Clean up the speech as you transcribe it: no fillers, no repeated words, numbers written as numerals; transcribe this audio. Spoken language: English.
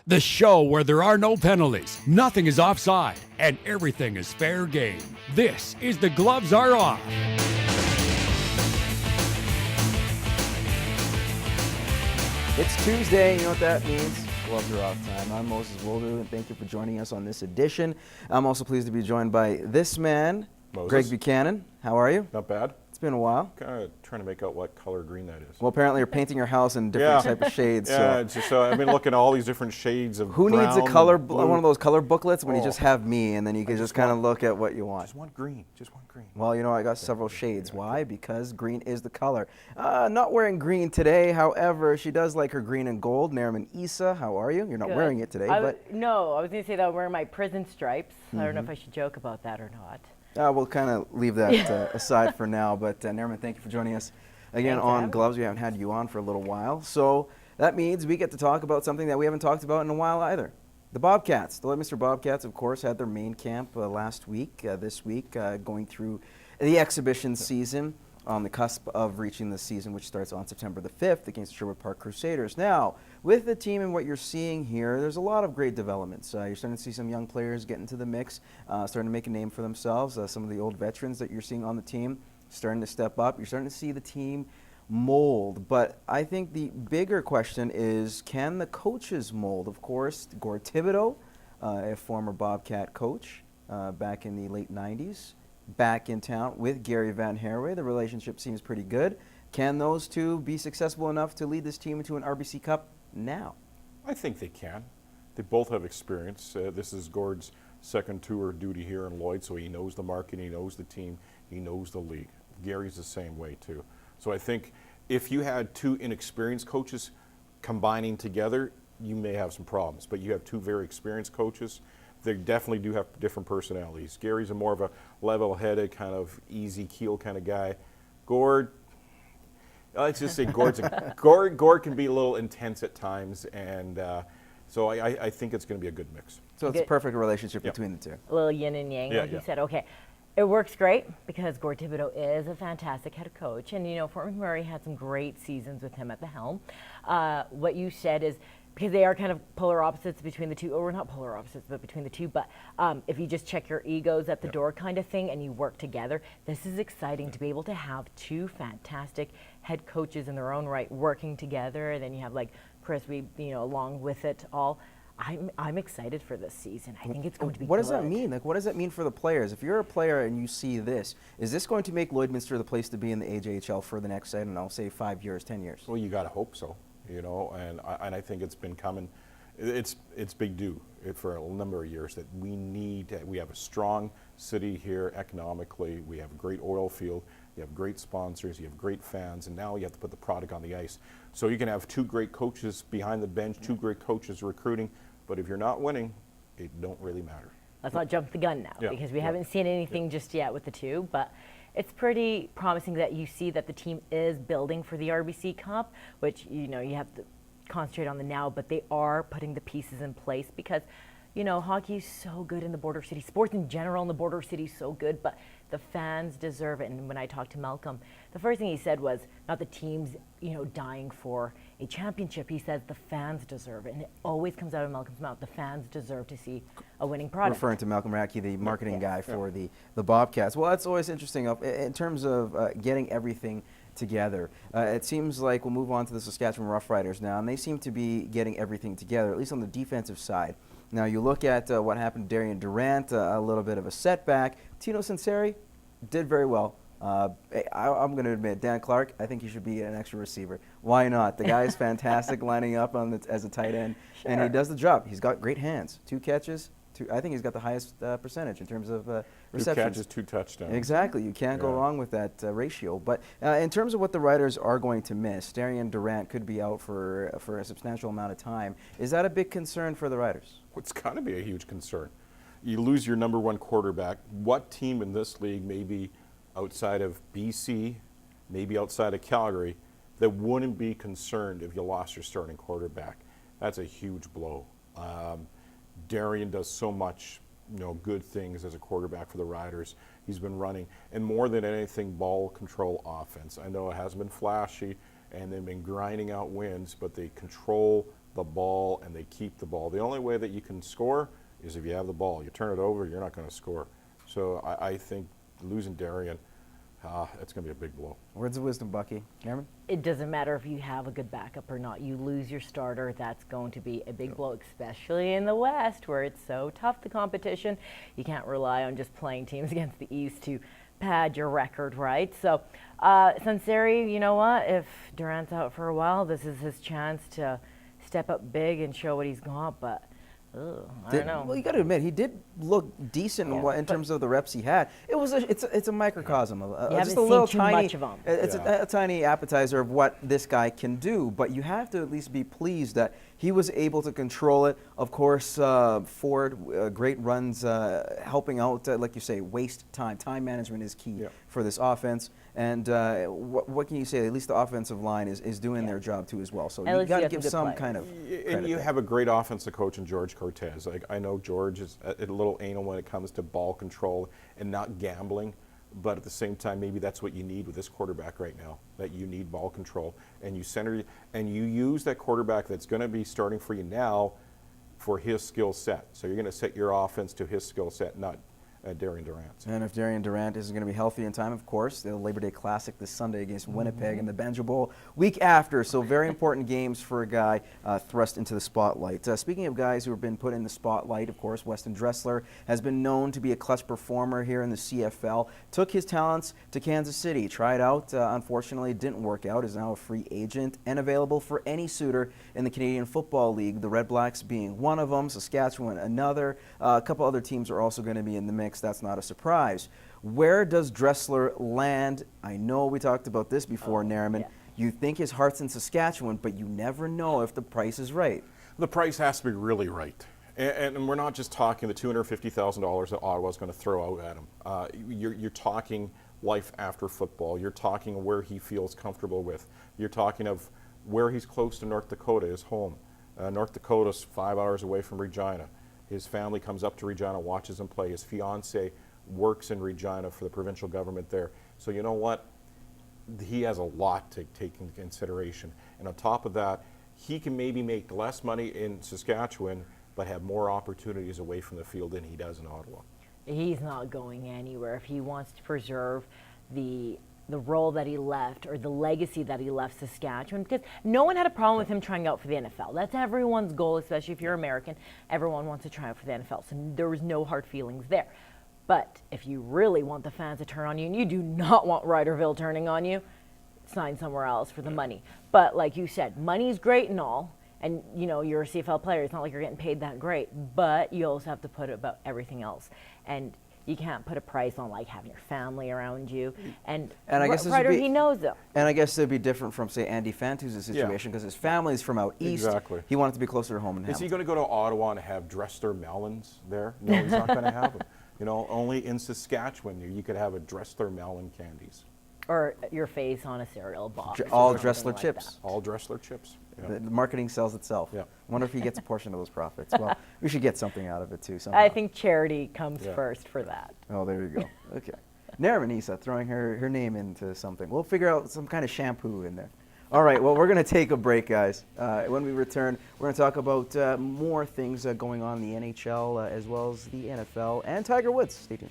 The show where there are no penalties, nothing is offside, and everything is fair game. This is The Gloves Are Off. It's Tuesday, you know what that means? Gloves are off time. I'm Moses Woldu, and thank you for joining us on this edition. I'm also pleased to be joined by this man, Moses. Greg Buchanan. How are you? Not bad. It's been a while. Kind of trying to make out what color green that is. Well, apparently you're painting your house in different type of shades. Yeah, so I've been looking at all these different shades of who brown, needs a color, blue. one of those color booklets when you just have me, and then you can just kind of look at what you want? Just one green, just one green. Well, you know, I got several shades. Why? Because green is the color. Not wearing green today, however, she does like her green and gold. Nahreman Issa, how are you? You're not wearing it today, but... No, I was going to say that I'm wearing my prison stripes. I don't know if I should joke about that or not. We'll kind of leave that aside for now, but Nahreman, thank you for joining us again on Gloves. We haven't had you on for a little while, so that means we get to talk about something that we haven't talked about in a while either. The Bobcats. The Lloydminster Bobcats, of course, had their main camp last week, this week, going through the exhibition season on the cusp of reaching the season, which starts on September the 5th against the Sherwood Park Crusaders. Now, with the team and what you're seeing here, there's a lot of great developments. You're starting to see some young players get into the mix, starting to make a name for themselves. Some of the old veterans that you're seeing on the team starting to step up. You're starting to see the team mold. But I think the bigger question is, can the coaches mold? Of course, Gord Thibodeau, a former Bobcat coach back in the late 90s, back in town with Gary Van Herway. The relationship seems pretty good. Can those two be successful enough to lead this team into an RBC Cup now? I think they can. They both have experience. This is Gord's second tour duty here in Lloyd, so he knows the market, he knows the team, he knows the league. Gary's the same way too. So I think if you had two inexperienced coaches combining together, you may have some problems. But you have two very experienced coaches. They definitely do have different personalities. Gary's a more of a level-headed, kind of easy keel kind of guy. Gord, let's just say Gord can be a little intense at times, and so I think it's going to be a good mix. So it's a perfect relationship between the two. A little yin and yang, like you said. Okay, it works great because Gord Thibodeau is a fantastic head coach, and you know, Fort McMurray had some great seasons with him at the helm. What you said is, because they are kind of polar opposites between the two, or not polar opposites, but between the two, but if you just check your egos at the door kind of thing and you work together, this is exciting to be able to have two fantastic head coaches in their own right working together, and then you have like Chris, along with it all. I'm excited for this season. I think it's going to be What does that mean? Like, what does that mean for the players? If you're a player and you see this, is this going to make Lloydminster the place to be in the AJHL for the next, I don't know, say 5 years, 10 years? Well, you got to hope so. You know, and I think it's been coming. It's big due for a number of years that we have a strong city here economically. We have a great oil field. You have great sponsors. You have great fans, and now you have to put the product on the ice. So you can have two great coaches behind the bench, two great coaches recruiting, but if you're not winning, it don't really matter. Let's not jump the gun now because we haven't seen anything just yet with the two, but it's pretty promising that you see that the team is building for the RBC Cup, which, you have to concentrate on the now, but they are putting the pieces in place because, hockey is so good in the border city. Sports in general in the border city is so good, but the fans deserve it. And when I talked to Malcolm, the first thing he said was not the teams, dying for a championship. He says the fans deserve it. And it always comes out of Malcolm's mouth. The fans deserve to see a winning product. Referring to Malcolm Radke, the marketing guy for the Bobcats. Well, that's always interesting. In terms of getting everything together, it seems like we'll move on to the Saskatchewan Roughriders now, and they seem to be getting everything together, at least on the defensive side. Now, you look at what happened to Darian Durant, a little bit of a setback. Tino Sinceri did very well. I'm going to admit, Dan Clark, I think he should be an extra receiver. Why not? The guy is fantastic lining up as a tight end, and he does the job. He's got great hands. 2 catches. I think he's got the highest percentage in terms of receptions. 2 catches, 2 touchdowns. Exactly. You can't go wrong with that ratio. But in terms of what the Riders are going to miss, Darian Durant could be out for a substantial amount of time. Is that a big concern for the Riders? It's got to be a huge concern. You lose your number 1 quarterback. What team in this league, maybe outside of BC, maybe outside of Calgary, that wouldn't be concerned if you lost your starting quarterback? That's a huge blow. Darian does so much, good things as a quarterback for the Riders. He's been running, and more than anything, ball control offense. I know it hasn't been flashy, and they've been grinding out wins, but they control the ball and they keep the ball. The only way that you can score is if you have the ball. You turn it over, you're not going to score. So I think losing Darian, that's going to be a big blow. Words of wisdom, Bucky. Nahreman? It doesn't matter if you have a good backup or not. You lose your starter, that's going to be a big blow, especially in the West where it's so tough, the competition. You can't rely on just playing teams against the East to pad your record, right? So, Sunseri, you know what? If Durant's out for a while, this is his chance to step up big and show what he's got, but I don't know. Well, you got to admit, he did look decent in terms of the reps he had. It's a microcosm, just a little tiny. Much of them. It's a tiny appetizer of what this guy can do. But you have to at least be pleased that he was able to control it. Of course, Ford, great runs, helping out. Like you say, waste time. Time management is key for this offense. And what can you say? At least the offensive line is doing their job too as well. So you got to give some kind of credit. And you have a great offensive coach in George Cortez. Like, I know George is a little anal when it comes to ball control and not gambling, but at the same time, maybe that's what you need with this quarterback right now. That you need ball control, and you center and you use that quarterback that's going to be starting for you now for his skill set. So you're going to set your offense to his skill set, not Darian Durant. And if Darian Durant isn't going to be healthy in time, of course, the Labor Day Classic this Sunday against Winnipeg and the Banjo Bowl week after. So very important games for a guy thrust into the spotlight. Speaking of guys who have been put in the spotlight, of course, Weston DRESSLER has been known to be a clutch performer here in the CFL. Took his talents to Kansas City, tried out, unfortunately didn't work out, is now a free agent and available for any suitor in the Canadian Football League, the Red Blacks being one of them, Saskatchewan another. A couple other teams are also going to be in the mix. That's not a surprise. Where does DRESSLER land? I know we talked about this before, Nahreman. You think his heart's in Saskatchewan, but you never know if the price is right. The price has to be really right. And we're not just talking the $250,000 that Ottawa's going to throw out at him. You're talking life after football. You're talking where he feels comfortable with. You're talking of where he's close to North Dakota, his home. North Dakota's 5 hours away from Regina. His family comes up to Regina, watches him play. His fiance works in Regina for the provincial government there. So you know what? He has a lot to take into consideration. And on top of that, he can maybe make less money in Saskatchewan, but have more opportunities away from the field than he does in Ottawa. He's not going anywhere. If he wants to preserve the role that he left or the legacy that he left Saskatchewan, because no one had a problem with him trying out for the NFL. That's everyone's goal, especially if you're American. Everyone wants to try out for the NFL, so there was no hard feelings there. But if you really want the fans to turn on you, and you do not want Riderville turning on you, sign somewhere else for the money. But like you said, money's great and all, and you know, you're a CFL player. It's not like you're getting paid that great, but you also have to put about everything else. And you can't put a price on like having your family around you. And I guess Ryder, he knows them. And I guess it'd be different from, say, Andy Fantuz's situation because his family's from out east. Exactly. He wanted to be closer to home in Hamilton. Is he going to go to Ottawa and have DRESSLER melons there? No, he's not going to have them. You know, only in Saskatchewan you could have a DRESSLER melon candies. Or your face on a cereal box. All DRESSLER chips. All DRESSLER chips. Yeah. The marketing sells itself. Yeah. I wonder if he gets a portion of those profits. Well, we should get something out of it too. Somehow. I think charity comes first for that. Oh, there you go. Okay. Nahreman Issa throwing her name into something. We'll figure out some kind of shampoo in there. All right, well, we're going to take a break, guys. When we return, we're going to talk about more things going on in the NHL as well as the NFL and Tiger Woods. Stay tuned.